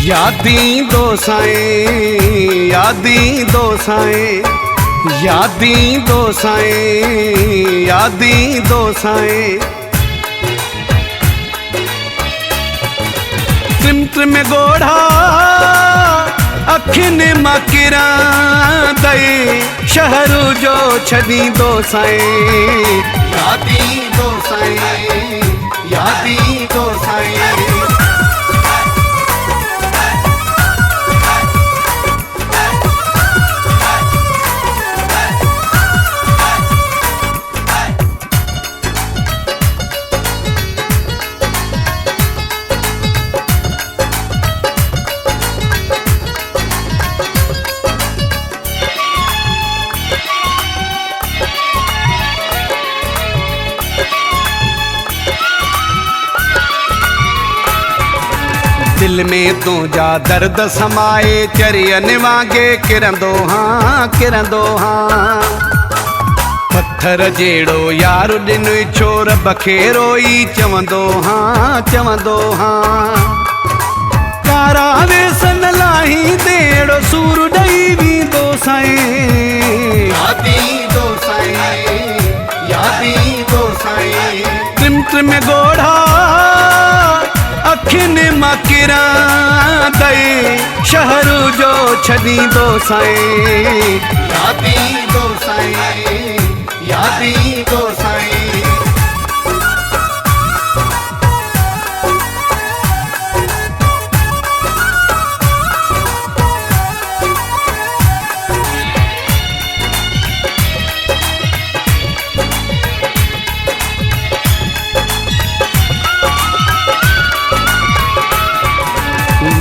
यादी दो साईं, यादी दो साईं, यादी दो साईं, यादी दो साईं। त्रिम त्रिम गोढ़ा अखियुनि मां किरां दई शहरु जो छॾी दो साईं। यादी दो साईं, यादी दो साईं। दिल में तुझा दर्द समाए चरियनि वांगे किरंदो हाँ, किरंदो हाँ। पत्थर जहिड़ो यार ॾिनो छोर बखेरो ई चवंदो हाँ, चवंदो हाँ। कारा वेसन लाही देड़ो सूर ॾई वेंदो साईं। यादी दो साईं, यादी दो साईं। त्रिम त्रिम गोढ़ा अखियुनि मां किरां दई शहरु जो छॾी दो साईं। यादी दो साईं, यादी दो साईं।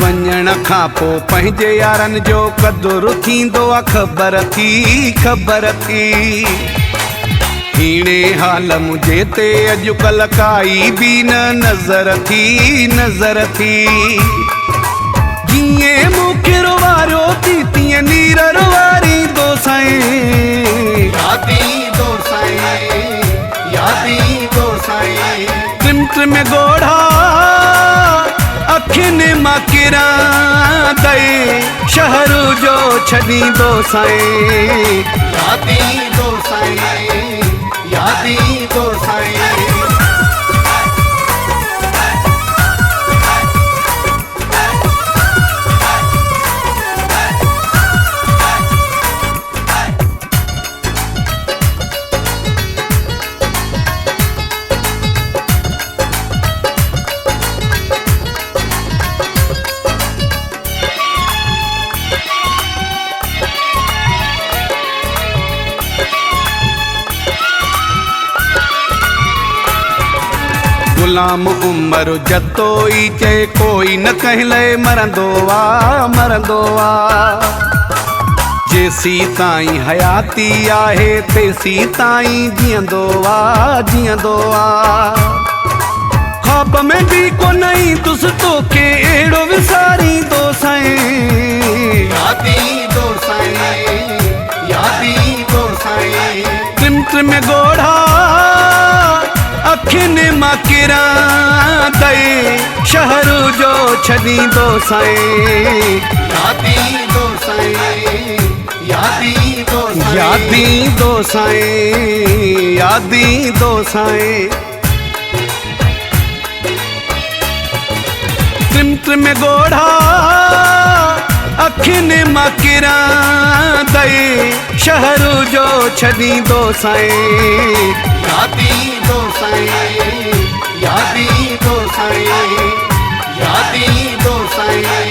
वञण खां पोइ पंहिंजे यारनि जो क़दुरु थींदो आहे ख़बर थी, ख़बर थी। हीणे हाल मुंहिंजे ते अॼुकल्ह काई बि न नज़र थी, नज़र थी। जीअं मूंखे रुवारियो थी तीअं नीर रुवारी दो साईं। यादी दो साईं, यादी दो साईं। त्रिम त्रिम गोढ़ा अखियुनि मां किरां दई शहरु जो छॾी दो साईं। यादी दो साईं, यादी दो साईं। गुलाम उमर जतो ई चए कोई न कंहिं लाइ मरंदो आ, मरंदो आ। जेसी ताईं हयाती आहे तेसी ताईं जीअंदो आ, जीअंदो आ। ख्वाब में बि कोन्ह तुस तोखे अहिड़ो विसारी दो साईं। यादी दो साईं, यादी दो साईं। त्रिम त्रिम गोढ़ा अखियुनि मां किरां दई शहरु जो छॾी दो साईं। यादी दो साईं, यादी दो साईं। यादी दो साईं, यादी दो साईं। त्रिम त्रिम गोढ़ा अखियुनि मां किरां दई शहरु जो छॾी दो साईं। यादी दो साईं, यादी दो साईं, यादी दो साईं।